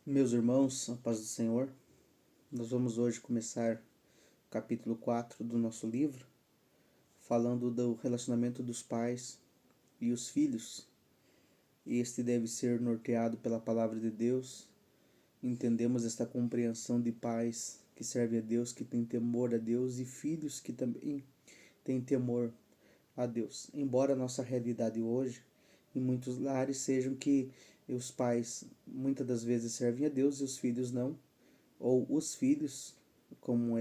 Meus irmãos, a paz do Senhor, nós vamos hoje começar o capítulo 4 do nosso livro, falando do relacionamento dos pais e os filhos. Este deve ser norteado pela palavra de Deus. Entendemos esta compreensão de pais que servem a Deus, que têm temor a Deus, e filhos que também têm temor a Deus. Embora a nossa realidade hoje, em muitos lares, sejam que os pais muitas das vezes servem a Deus e os filhos não, ou os filhos, como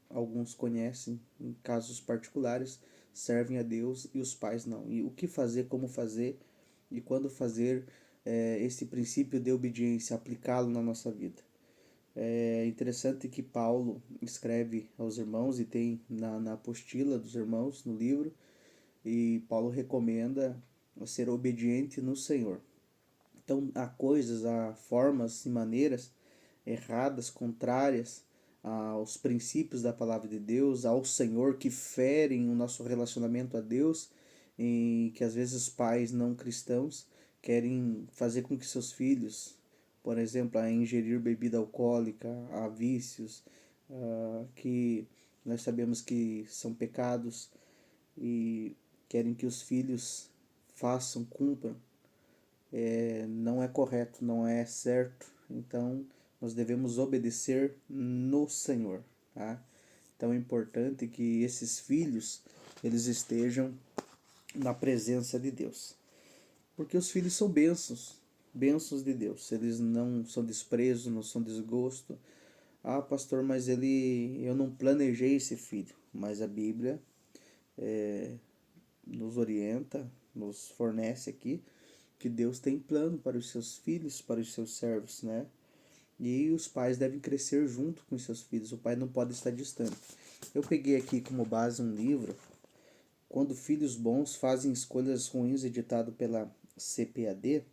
alguns conhecem, em casos particulares, servem a Deus e os pais não. E o que fazer, como fazer e quando fazer esse princípio de obediência, aplicá-lo na nossa vida. É interessante que Paulo escreve aos irmãos e tem na apostila dos irmãos, no livro, e Paulo recomenda ser obediente no Senhor. Então, há coisas, há formas e maneiras erradas, contrárias aos princípios da palavra de Deus, ao Senhor, que ferem o nosso relacionamento a Deus, e que às vezes os pais não cristãos querem fazer com que seus filhos, por exemplo, a ingerir bebida alcoólica, a vícios, que nós sabemos que são pecados, e querem que os filhos façam, cumpram. Não é correto, não é certo. Então, nós devemos obedecer no Senhor, tá? Então é importante que esses filhos eles estejam na presença de Deus, porque os filhos são bênçãos, bênçãos de Deus. Eles não são desprezo, não são desgosto. Ah, pastor, mas eu não planejei esse filho. Mas a Bíblia nos orienta, nos fornece aqui que Deus tem plano para os seus filhos, para os seus servos, né? E os pais devem crescer junto com os seus filhos. O pai não pode estar distante. Eu peguei aqui como base um livro, Quando Filhos Bons Fazem Escolhas Ruins, editado pela CPAD.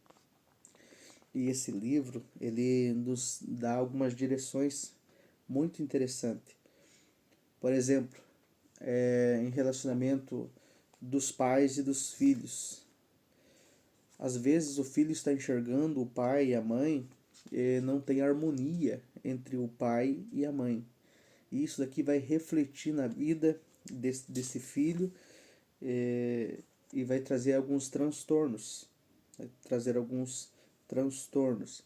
E esse livro, ele nos dá algumas direções muito interessantes. Por exemplo, em relacionamento dos pais e dos filhos. Às vezes o filho está enxergando o pai e a mãe e não tem harmonia entre o pai e a mãe. E isso daqui vai refletir na vida desse filho e vai trazer alguns transtornos. Vai trazer alguns transtornos.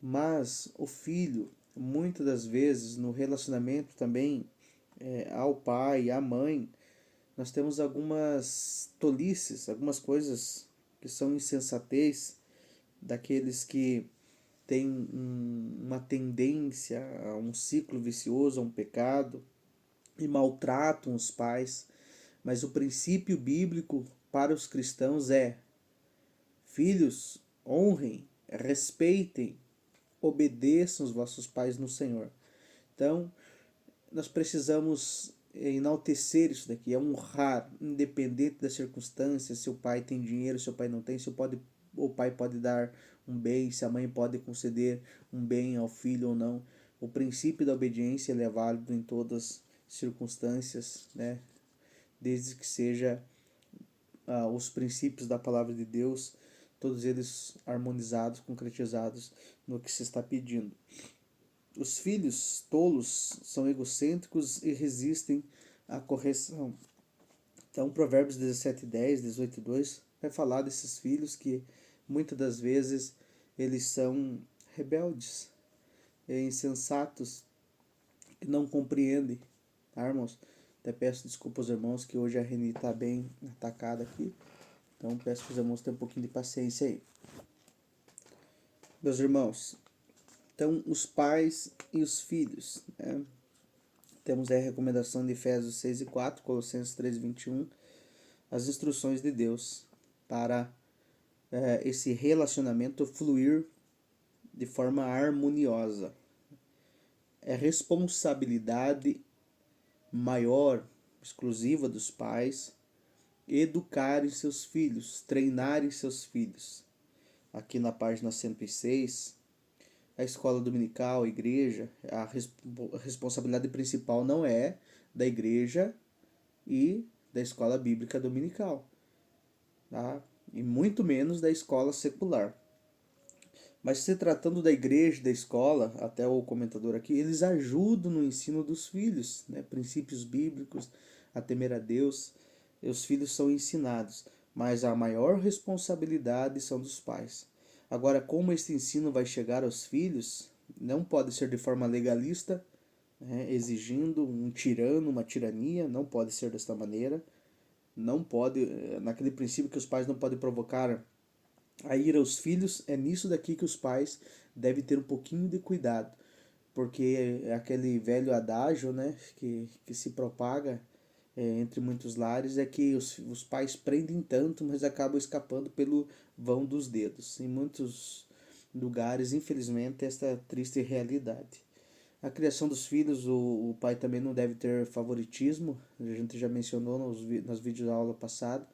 Mas o filho, muitas das vezes, no relacionamento também ao pai e à mãe, nós temos algumas tolices, algumas coisas que são insensatez daqueles que têm uma tendência a um ciclo vicioso, a um pecado e maltratam os pais. Mas o princípio bíblico para os cristãos é: filhos, honrem, respeitem, obedeçam os vossos pais no Senhor. Então, nós precisamos enaltecer isso daqui, é honrar, independente das circunstâncias, se o pai tem dinheiro, se o pai não tem, se o pai pode dar um bem, se a mãe pode conceder um bem ao filho ou não. O princípio da obediência é válido em todas as circunstâncias, né? Desde que seja os princípios da palavra de Deus, todos eles harmonizados, concretizados no que se está pedindo. Os filhos tolos são egocêntricos e resistem à correção. Então, Provérbios 17:10, 18:2 vai falar desses filhos que muitas das vezes eles são rebeldes, insensatos, que não compreendem, tá, irmãos? Até peço desculpa aos irmãos que hoje a Reni está bem atacada aqui. Então, peço que os irmãos tenham um pouquinho de paciência aí. Meus irmãos, então os pais e os filhos, né? Temos aí a recomendação de Efésios 6:4, Colossenses 3:21, as instruções de Deus para esse relacionamento fluir de forma harmoniosa. É responsabilidade maior, exclusiva dos pais, educarem seus filhos, treinarem seus filhos. Aqui na página 106, a escola dominical, a igreja, a responsabilidade principal não é da igreja e da escola bíblica dominical, tá? E muito menos da escola secular. Mas se tratando da igreja, da escola, até o comentador aqui, eles ajudam no ensino dos filhos, né? Princípios bíblicos, a temer a Deus, e os filhos são ensinados, mas a maior responsabilidade são dos pais. Agora, como este ensino vai chegar aos filhos, não pode ser de forma legalista, né? Exigindo um tirano, uma tirania, não pode ser desta maneira, não pode, naquele princípio que os pais não podem provocar a ira aos filhos, é nisso daqui que os pais devem ter um pouquinho de cuidado, porque é aquele velho adágio, né, que se propaga entre muitos lares, é que os pais prendem tanto, mas acabam escapando pelo vão dos dedos. Em muitos lugares, infelizmente, esta é a triste realidade. A criação dos filhos, o pai também não deve ter favoritismo, a gente já mencionou nos vídeos da aula passada,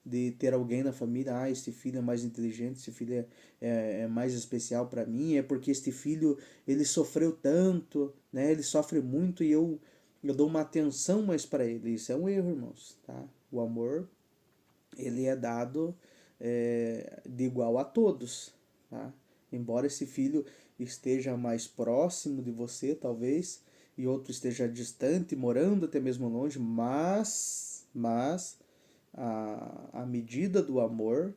de ter alguém na família, este filho é mais inteligente, esse filho é mais especial para mim, é porque este filho ele sofreu tanto, né? Ele sofre muito e eu dou uma atenção mais para ele. Isso é um erro, irmãos, tá? O amor ele é dado de igual a todos, tá? Embora esse filho esteja mais próximo de você, talvez, e outro esteja distante, morando até mesmo longe, mas a medida do amor,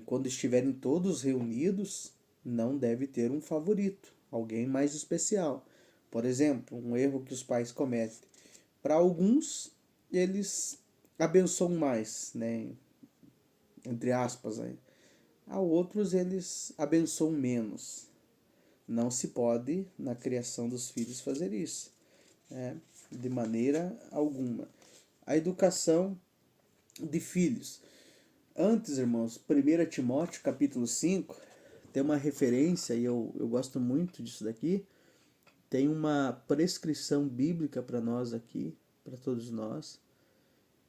quando estiverem todos reunidos, não deve ter um favorito, alguém mais especial. Por exemplo, um erro que os pais cometem. Para alguns, eles abençoam mais, né? Entre aspas, aí. A outros, eles abençoam menos. Não se pode, na criação dos filhos, fazer isso, né? De maneira alguma. A educação de filhos. Antes, irmãos, 1 Timóteo capítulo 5 tem uma referência, e eu gosto muito disso daqui, tem uma prescrição bíblica para nós aqui, para todos nós,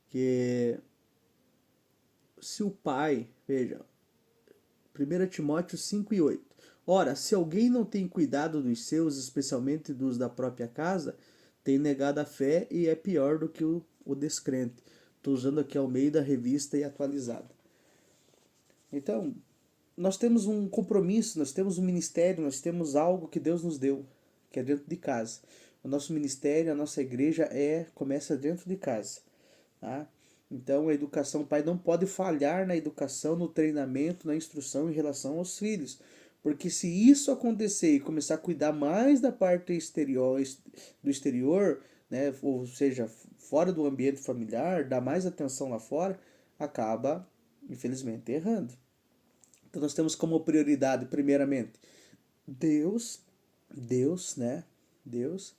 que se o pai, veja, 1 Timóteo 5:8. Ora, se alguém não tem cuidado dos seus, especialmente dos da própria casa, tem negado a fé e é pior do que o descrente. Estou usando aqui ao meio da revista e atualizada. Então, nós temos um compromisso, nós temos um ministério, nós temos algo que Deus nos deu, que é dentro de casa. O nosso ministério, a nossa igreja começa dentro de casa, tá? Então, a educação, o pai não pode falhar na educação, no treinamento, na instrução em relação aos filhos. Porque se isso acontecer e começar a cuidar mais da parte exterior, do exterior, né, ou seja, fora do ambiente familiar, dar mais atenção lá fora, acaba, infelizmente, errando. Então nós temos como prioridade, primeiramente, Deus, Deus, né? Deus,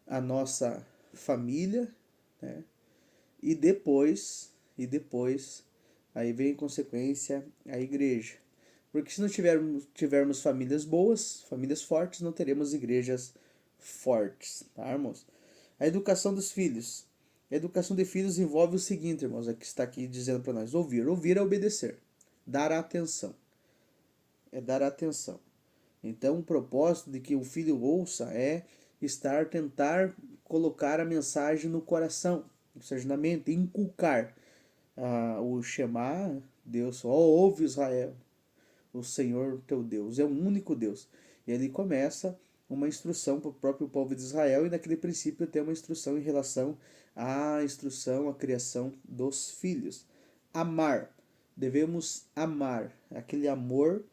a nossa família, né? E depois, aí vem em consequência a igreja. Porque se não tivermos famílias boas, famílias fortes, não teremos igrejas fortes, tá, irmãos? A educação dos filhos. A educação de filhos envolve o seguinte, irmãos, aqui está aqui dizendo para nós: ouvir. Ouvir é obedecer, dar atenção. É dar atenção. Então, o propósito de que o filho ouça é tentar colocar a mensagem no coração, ou seja, na mente, inculcar o Shema, Deus, ouve Israel, o Senhor teu Deus, é o único Deus. E ali começa uma instrução para o próprio povo de Israel, e naquele princípio tem uma instrução em relação à criação dos filhos. Amar, devemos amar, aquele amor,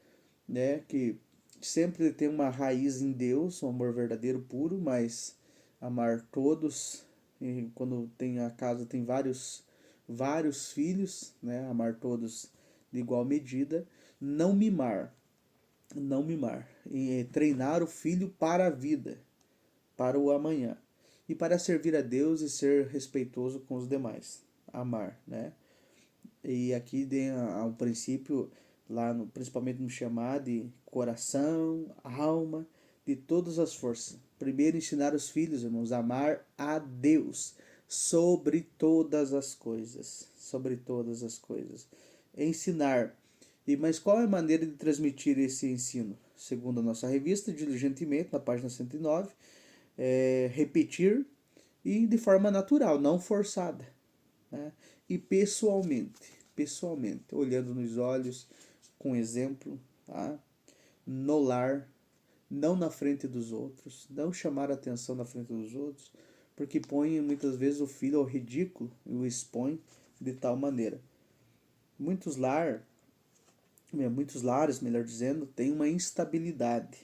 né, que sempre tem uma raiz em Deus, um amor verdadeiro, puro, mas amar todos, e quando tem a casa tem vários filhos, né, amar todos de igual medida, não mimar, não mimar, e treinar o filho para a vida, para o amanhã, e para servir a Deus e ser respeitoso com os demais, amar, né? E aqui tem um princípio, lá no, principalmente no chamado de coração, alma, de todas as forças. Primeiro ensinar os filhos, irmãos, a amar a Deus sobre todas as coisas. Sobre todas as coisas. Ensinar. Mas qual é a maneira de transmitir esse ensino? Segundo a nossa revista, diligentemente, na página 109, repetir e de forma natural, não forçada, né? E pessoalmente, olhando nos olhos, com exemplo, tá? no lar, não na frente dos outros, não chamar atenção na frente dos outros, porque põe muitas vezes o filho ao ridículo e o expõe de tal maneira. Muitos muitos lares, melhor dizendo, têm uma instabilidade,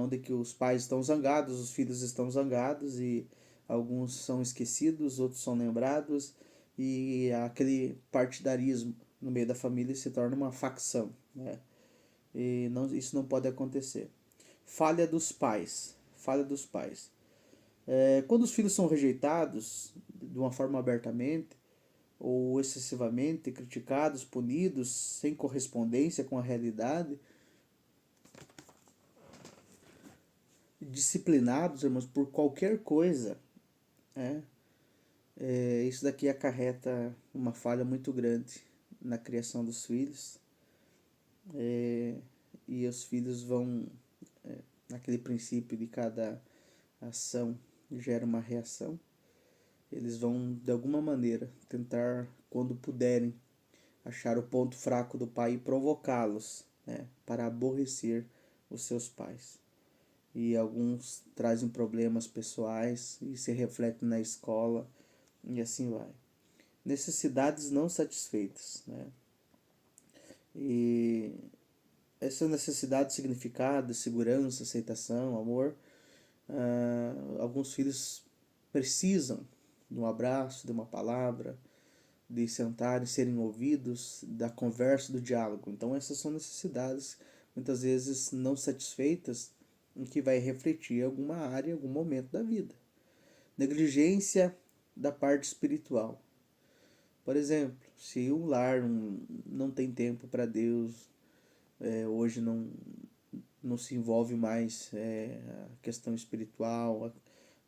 onde que os pais estão zangados, os filhos estão zangados e alguns são esquecidos, outros são lembrados e aquele partidarismo no meio da família se torna uma facção, né? E não, isso não pode acontecer. Falha dos pais. Falha dos pais. Quando os filhos são rejeitados de uma forma abertamente ou excessivamente criticados, punidos, sem correspondência com a realidade, disciplinados, irmãos, por qualquer coisa, né? Isso daqui acarreta uma falha muito grande na criação dos filhos. E os filhos vão, naquele princípio de cada ação gera uma reação, eles vão de alguma maneira tentar, quando puderem, achar o ponto fraco do pai e provocá-los, né, para aborrecer os seus pais. E alguns trazem problemas pessoais e se refletem na escola e assim vai. Necessidades não satisfeitas, né? E essa necessidade de significado, segurança, aceitação, amor, alguns filhos precisam de um abraço, de uma palavra, de sentar e serem ouvidos, da conversa, do diálogo. Então essas são necessidades muitas vezes não satisfeitas, em que vai refletir em alguma área, em algum momento da vida. Negligência da parte espiritual. Por exemplo, se um lar não tem tempo para Deus, hoje não se envolve mais a questão espiritual,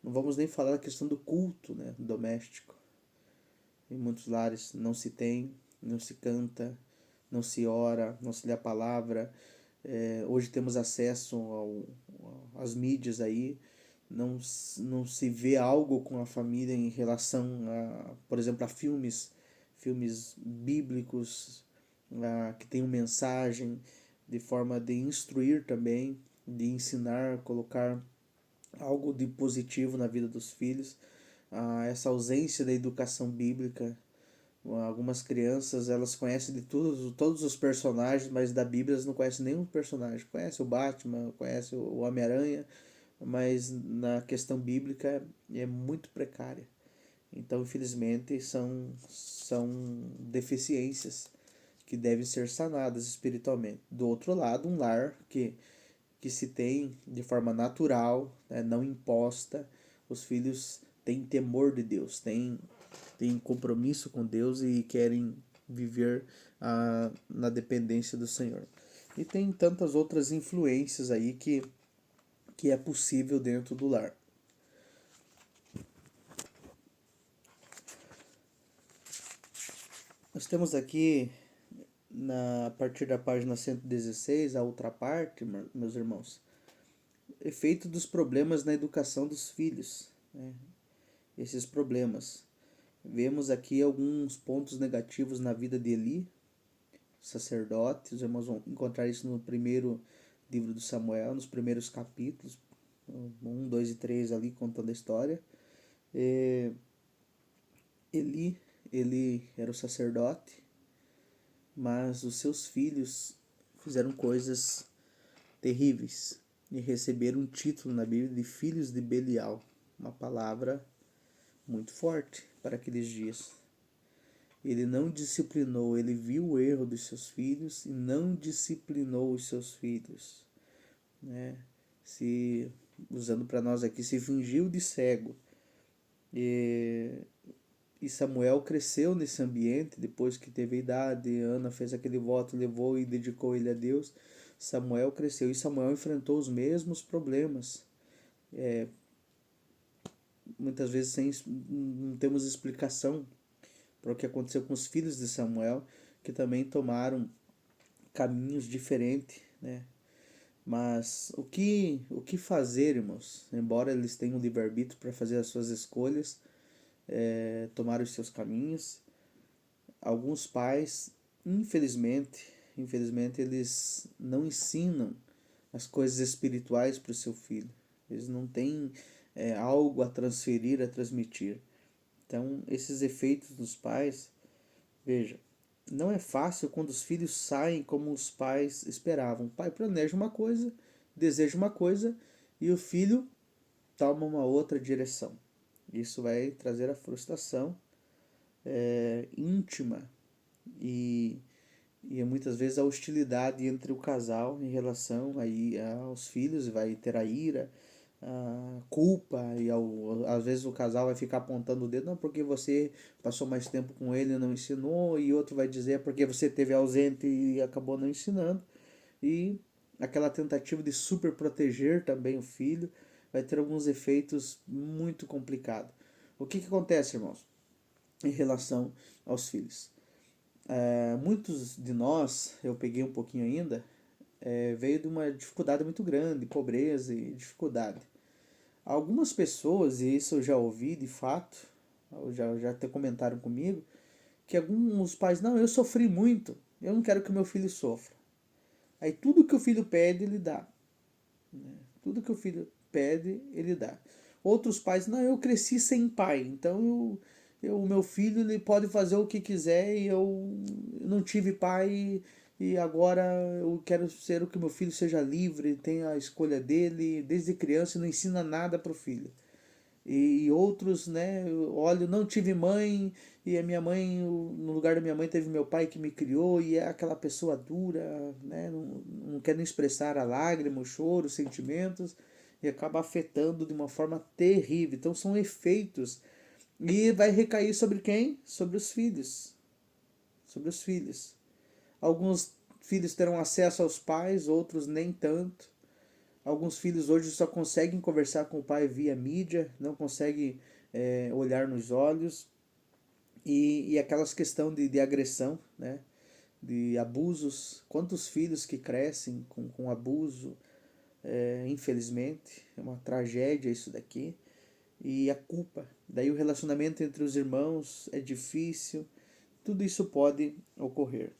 não vamos nem falar da questão do culto, né, doméstico. Em muitos lares não se tem, não se canta, não se ora, não se lê a palavra. Hoje temos acesso às mídias aí, não se vê algo com a família em relação a, por exemplo, a filmes bíblicos, que tenham mensagem, de forma de instruir também, de ensinar, colocar algo de positivo na vida dos filhos. Essa ausência da educação bíblica. Algumas crianças, elas conhecem de todos os personagens, mas da Bíblia elas não conhecem nenhum personagem. Conhece o Batman, conhece o Homem-Aranha, mas na questão bíblica é muito precária. Então, infelizmente, são deficiências que devem ser sanadas espiritualmente. Do outro lado, um lar que se tem de forma natural, né, não imposta, os filhos têm temor de Deus, têm compromisso com Deus e querem viver na dependência do Senhor. E tem tantas outras influências aí que é possível dentro do lar. Nós temos aqui, a partir da página 116, a outra parte, meus irmãos, efeito dos problemas na educação dos filhos, né? Esses problemas. Vemos aqui alguns pontos negativos na vida de Eli, sacerdote. Os irmãos vão encontrar isso no primeiro livro de Samuel, nos primeiros capítulos, 1, 2 e 3 ali, contando a história. Ele era o sacerdote, mas os seus filhos fizeram coisas terríveis e receberam um título na Bíblia de filhos de Belial, uma palavra muito forte para aqueles dias. Ele não disciplinou, ele viu o erro dos seus filhos e não disciplinou os seus filhos, né? Usando para nós aqui, se fingiu de cego. E Samuel cresceu nesse ambiente, depois que teve idade, Ana fez aquele voto, levou e dedicou ele a Deus. Samuel cresceu e Samuel enfrentou os mesmos problemas. Muitas vezes não temos explicação para o que aconteceu com os filhos de Samuel, que também tomaram caminhos diferentes, né? Mas o que fazer, irmãos? Embora eles tenham livre-arbítrio para fazer as suas escolhas, tomar os seus caminhos, alguns pais, infelizmente, infelizmente, eles não ensinam as coisas espirituais para o seu filho. Eles não têm algo a transferir, a transmitir. Então, esses efeitos dos pais, veja, não é fácil quando os filhos saem como os pais esperavam. O pai planeja uma coisa, deseja uma coisa, e o filho toma uma outra direção. Isso vai trazer a frustração íntima e muitas vezes a hostilidade entre o casal em relação aí aos filhos, vai ter a ira, a culpa, e às vezes o casal vai ficar apontando o dedo, não, porque você passou mais tempo com ele e não ensinou, e outro vai dizer porque você esteve ausente e acabou não ensinando, e aquela tentativa de super proteger também o filho vai ter alguns efeitos muito complicados. O que acontece, irmãos, em relação aos filhos? Muitos de nós, eu peguei um pouquinho ainda, veio de uma dificuldade muito grande, pobreza e dificuldade. Algumas pessoas, e isso eu já ouvi de fato, já até comentaram comigo, que alguns pais, não, eu sofri muito, eu não quero que o meu filho sofra. Aí tudo que o filho pede, ele dá. Tudo que o filho pede, ele dá. Outros pais, não, eu cresci sem pai, então o meu filho ele pode fazer o que quiser e eu não tive pai e agora eu quero ser o que meu filho seja livre, tenha a escolha dele, desde criança não ensina nada para o filho. E outros, né, olha, não tive mãe e a minha mãe, no lugar da minha mãe teve meu pai que me criou e é aquela pessoa dura, né, não quer nem expressar a lágrima, o choro, os sentimentos e acaba afetando de uma forma terrível. Então são efeitos e vai recair sobre quem? Sobre os filhos. Sobre os filhos. Alguns filhos terão acesso aos pais, outros nem tanto. Alguns filhos hoje só conseguem conversar com o pai via mídia, não conseguem olhar nos olhos. E aquelas questão de agressão, né? De abusos. Quantos filhos que crescem com abuso, infelizmente. É uma tragédia isso daqui. E a culpa. Daí o relacionamento entre os irmãos é difícil. Tudo isso pode ocorrer.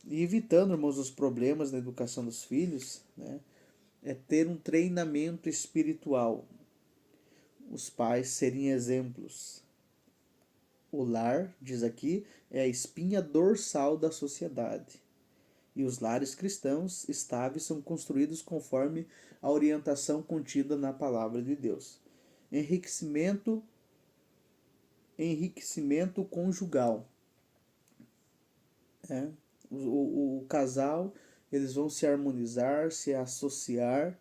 E evitando, irmãos, os problemas na educação dos filhos, né? É ter um treinamento espiritual. Os pais serem exemplos. O lar, diz aqui, é a espinha dorsal da sociedade. E os lares cristãos estáveis são construídos conforme a orientação contida na palavra de Deus. Enriquecimento conjugal. O casal, eles vão se harmonizar, se associar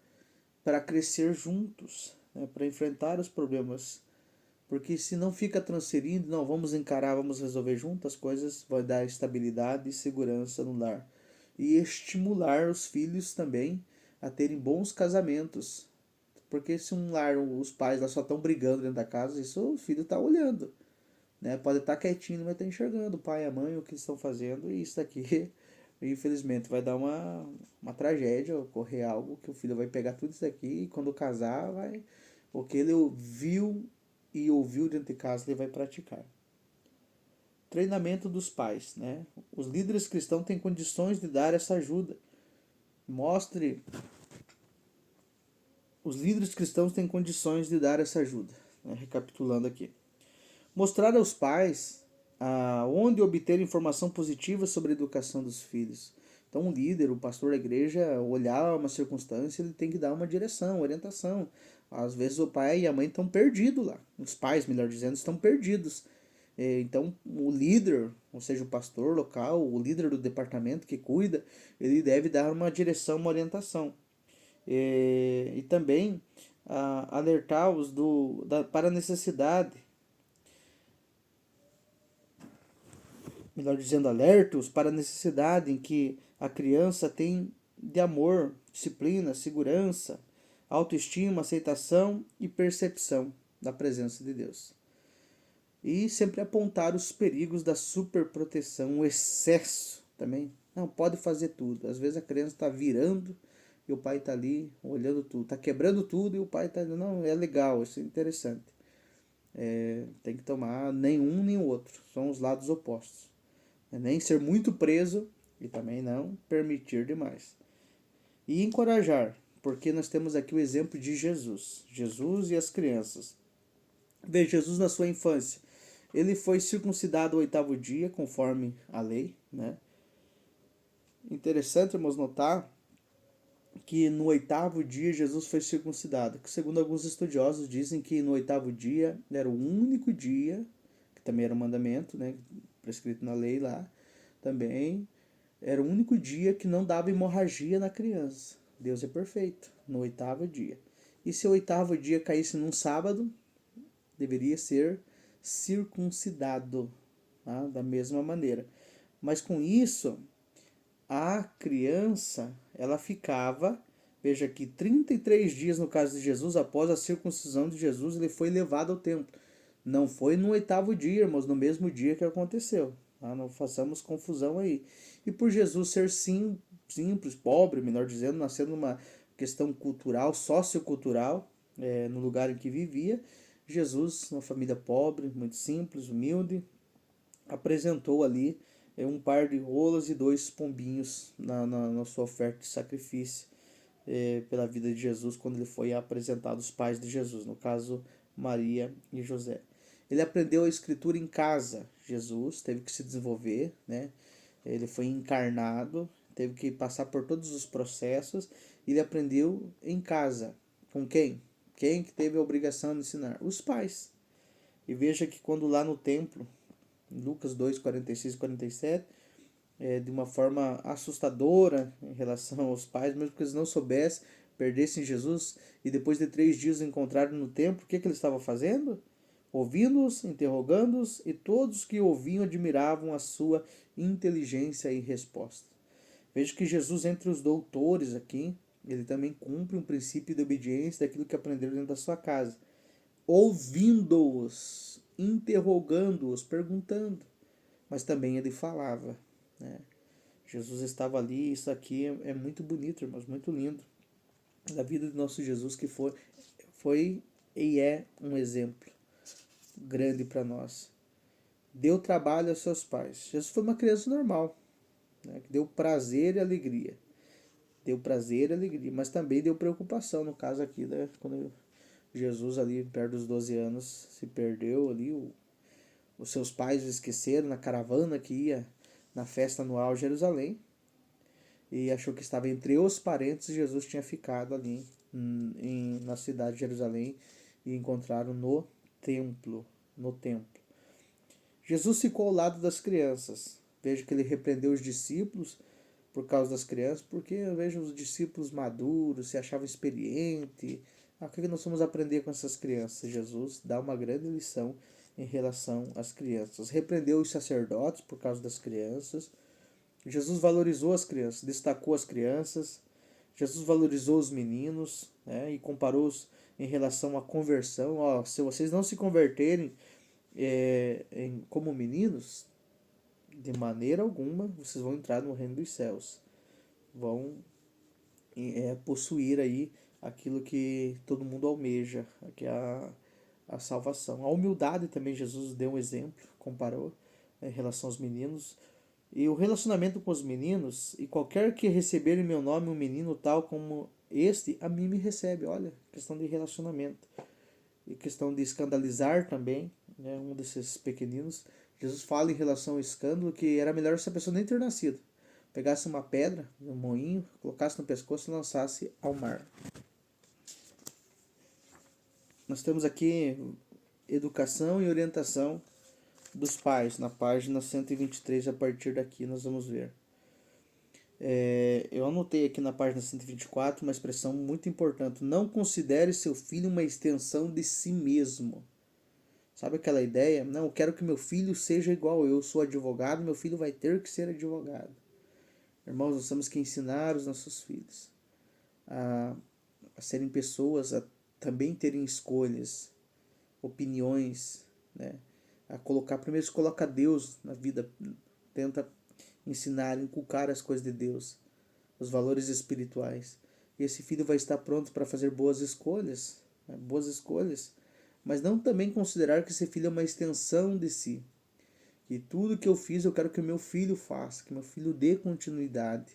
para crescer juntos, né, para enfrentar os problemas. Porque se não fica transferindo, não, vamos encarar, vamos resolver juntos, as coisas vão dar estabilidade e segurança no lar. E estimular os filhos também a terem bons casamentos. Porque se um lar, os pais lá só estão brigando dentro da casa, isso o filho está olhando. Né? Pode estar quietinho, mas está enxergando o pai e a mãe, o que estão fazendo, e isso daqui, infelizmente, vai dar uma tragédia, ocorrer algo que o filho vai pegar tudo isso daqui e quando casar, vai. O que ele viu e ouviu dentro de casa, ele vai praticar. Treinamento dos pais, né? Os líderes cristãos têm condições de dar essa ajuda. Mostre. Os líderes cristãos têm condições de dar essa ajuda. Né? Recapitulando aqui. Mostrar aos pais onde obter informação positiva sobre a educação dos filhos. Então, o líder, o pastor da igreja, olhar uma circunstância, ele tem que dar uma direção, orientação. Às vezes o pai e a mãe estão perdidos lá. Os pais, melhor dizendo, estão perdidos. Então, o líder, ou seja, o pastor local, o líder do departamento que cuida, ele deve dar uma direção, uma orientação. E também alertar-os para a necessidade, melhor dizendo, alertos para a necessidade em que a criança tem de amor, disciplina, segurança, autoestima, aceitação e percepção da presença de Deus. E sempre apontar os perigos da superproteção, o excesso também. Não pode fazer tudo. Às vezes a criança está virando e o pai está ali olhando tudo. Está quebrando tudo e o pai está dizendo, não, é legal, isso é interessante. Tem que tomar nem um nem o outro. São os lados opostos. Nem ser muito preso e também não permitir demais. E encorajar, porque nós temos aqui o exemplo de Jesus. Jesus e as crianças. Veja, Jesus na sua infância, ele foi circuncidado ao 8º dia, conforme a lei, né? Interessante, irmãos, notar que no 8º dia Jesus foi circuncidado, que segundo alguns estudiosos dizem que no 8º dia era o único dia, que também era um mandamento, né, prescrito na lei lá, também era o único dia que não dava hemorragia na criança. Deus é perfeito, no 8º dia. E se o 8º dia caísse num sábado, deveria ser circuncidado, tá? Da mesma maneira. Mas com isso, a criança, ela ficava, veja aqui, 33 dias no caso de Jesus, após a circuncisão de Jesus, ele foi levado ao templo. Não foi no 8º dia, irmãos, no mesmo dia que aconteceu. Tá? Não façamos confusão aí. E por Jesus ser simples, pobre, melhor dizendo, nascendo numa questão cultural, sociocultural, no lugar em que vivia, Jesus, uma família pobre, muito simples, humilde, apresentou ali um par de rolas e 2 pombinhos na sua oferta de sacrifício pela vida de Jesus, quando ele foi apresentado aos pais de Jesus, no caso Maria e José. Ele aprendeu a escritura em casa. Jesus teve que se desenvolver, né? Ele foi encarnado, teve que passar por todos os processos. Ele aprendeu em casa. Com quem? Quem que teve a obrigação de ensinar? Os pais. E veja que quando lá no templo, Lucas 2, 46 e 47, de uma forma assustadora em relação aos pais, mesmo que eles não soubessem, perdessem Jesus, e depois de 3 dias o encontraram no templo, o que eles estavam fazendo? Ouvindo-os, interrogando-os, e todos que ouviam admiravam a sua inteligência e resposta. Veja que Jesus, entre os doutores aqui, ele também cumpre um princípio de obediência daquilo que aprenderam dentro da sua casa. Ouvindo-os, interrogando-os, perguntando. Mas também ele falava, né? Jesus estava ali, isso aqui é muito bonito, irmãos, muito lindo. Da vida do nosso Jesus, que foi e é um exemplo grande para nós. Deu trabalho aos seus pais. Jesus foi uma criança normal, né, que deu prazer e alegria. Deu prazer e alegria, mas também deu preocupação, no caso aqui, né, quando Jesus ali, perto dos 12 anos, se perdeu ali, os seus pais o esqueceram na caravana que ia na festa anual a Jerusalém, e achou que estava entre os parentes. Jesus tinha ficado ali na cidade de Jerusalém, e encontraram no templo. Jesus ficou ao lado das crianças. Veja que ele repreendeu os discípulos por causa das crianças, porque eu vejo os discípulos maduros, se achavam experientes. O que nós vamos aprender com essas crianças? Jesus dá uma grande lição em relação às crianças. Repreendeu os sacerdotes por causa das crianças. Jesus valorizou as crianças, destacou as crianças. Jesus valorizou os meninos, né, e comparou-os em relação à conversão. Ó, se vocês não se converterem como meninos, de maneira alguma vocês vão entrar no reino dos céus. Vão possuir aí aquilo que todo mundo almeja, que é a salvação. A humildade também Jesus deu um exemplo, comparou, em relação aos meninos. E o relacionamento com os meninos, e qualquer que receber em meu nome um menino tal como este, a mim me recebe. Olha, questão de relacionamento. E questão de escandalizar também, né, um desses pequeninos. Jesus fala em relação ao escândalo que era melhor essa pessoa nem ter nascido. Pegasse uma pedra, um moinho, colocasse no pescoço e lançasse ao mar. Nós temos aqui educação e orientação dos pais, na página 123, a partir daqui nós vamos ver. Eu anotei aqui na página 124 uma expressão muito importante. Não considere seu filho uma extensão de si mesmo. Sabe aquela ideia? Não, eu quero que meu filho seja igual eu. Sou advogado, meu filho vai ter que ser advogado. Irmãos, nós temos que ensinar os nossos filhos a serem pessoas, a também terem escolhas, opiniões, né? Primeiro se coloca Deus na vida, tenta ensinar, inculcar as coisas de Deus, os valores espirituais. E esse filho vai estar pronto para fazer boas escolhas, né? Mas não também considerar que esse filho é uma extensão de si, que tudo que eu fiz eu quero que o meu filho faça, que meu filho dê continuidade.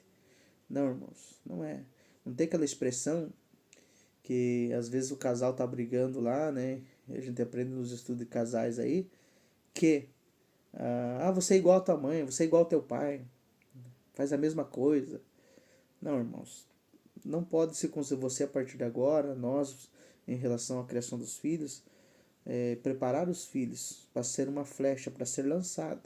Não, irmãos, não é. Não tem aquela expressão que às vezes o casal tá brigando lá, né? A gente aprende nos estudos de casais aí, que você é igual a tua mãe, você é igual ao teu pai, faz a mesma coisa. Não, irmãos, não pode ser como se você a partir de agora, nós, em relação à criação dos filhos, preparar os filhos para ser uma flecha, para ser lançada,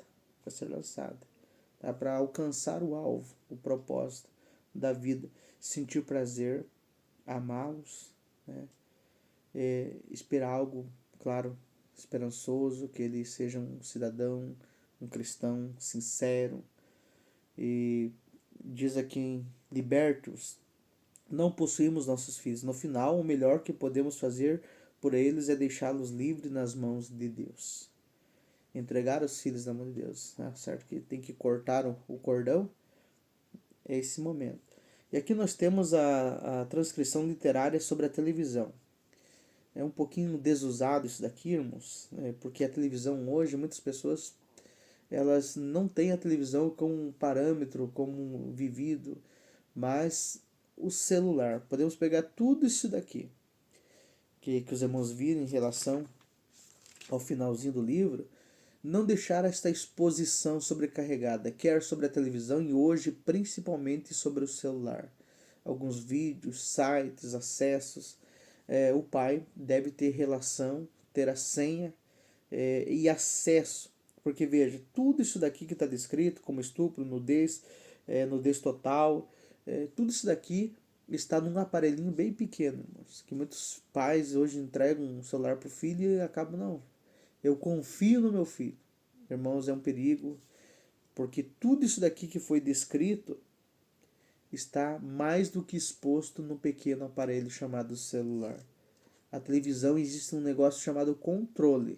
tá? Para alcançar o alvo, o propósito da vida, sentir prazer, amá-los, né? Esperar algo, claro, esperançoso, que ele seja um cidadão, um cristão sincero. E diz aqui em Libertos, não possuímos nossos filhos. No final, o melhor que podemos fazer por eles é deixá-los livres nas mãos de Deus. Entregar os filhos na mão de Deus. Certo que tem que cortar o cordão. É esse momento. E aqui nós temos a transcrição literária sobre a televisão. É um pouquinho desusado isso daqui, irmãos, porque a televisão hoje, muitas pessoas, elas não têm a televisão como um parâmetro, como um vivido, mas o celular. Podemos pegar tudo isso daqui que os irmãos viram em relação ao finalzinho do livro, não deixar esta exposição sobrecarregada, quer sobre a televisão e hoje principalmente sobre o celular. Alguns vídeos, sites, acessos. O pai deve ter relação, ter a senha e acesso. Porque veja, tudo isso daqui que está descrito, como estupro, nudez, nudez total, tudo isso daqui está num aparelhinho bem pequeno, irmãos, que muitos pais hoje entregam um celular para o filho e acabam, não, eu confio no meu filho. Irmãos, é um perigo, porque tudo isso daqui que foi descrito está mais do que exposto no pequeno aparelho chamado celular. A televisão existe um negócio chamado controle.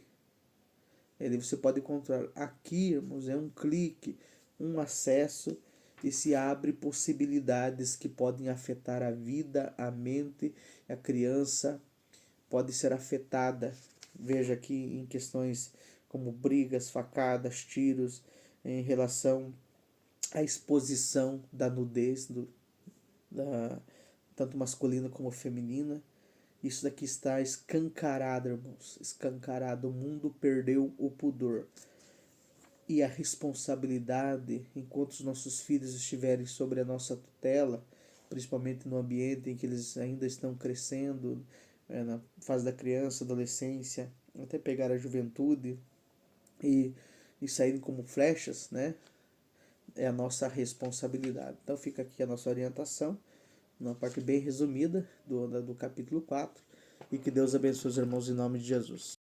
Ele você pode controlar. Aqui, irmãos, é um clique, um acesso e se abre possibilidades que podem afetar a vida, a mente, a criança pode ser afetada. Veja aqui em questões como brigas, facadas, tiros, em relação à exposição da nudez, tanto masculina como feminina. Isso daqui está escancarado, irmãos. Escancarado. O mundo perdeu o pudor. E a responsabilidade, enquanto os nossos filhos estiverem sobre a nossa tutela, principalmente no ambiente em que eles ainda estão crescendo, na fase da criança, adolescência, até pegar a juventude e saírem como flechas, né? É a nossa responsabilidade. Então fica aqui a nossa orientação, uma parte bem resumida do capítulo 4. E que Deus abençoe os irmãos em nome de Jesus.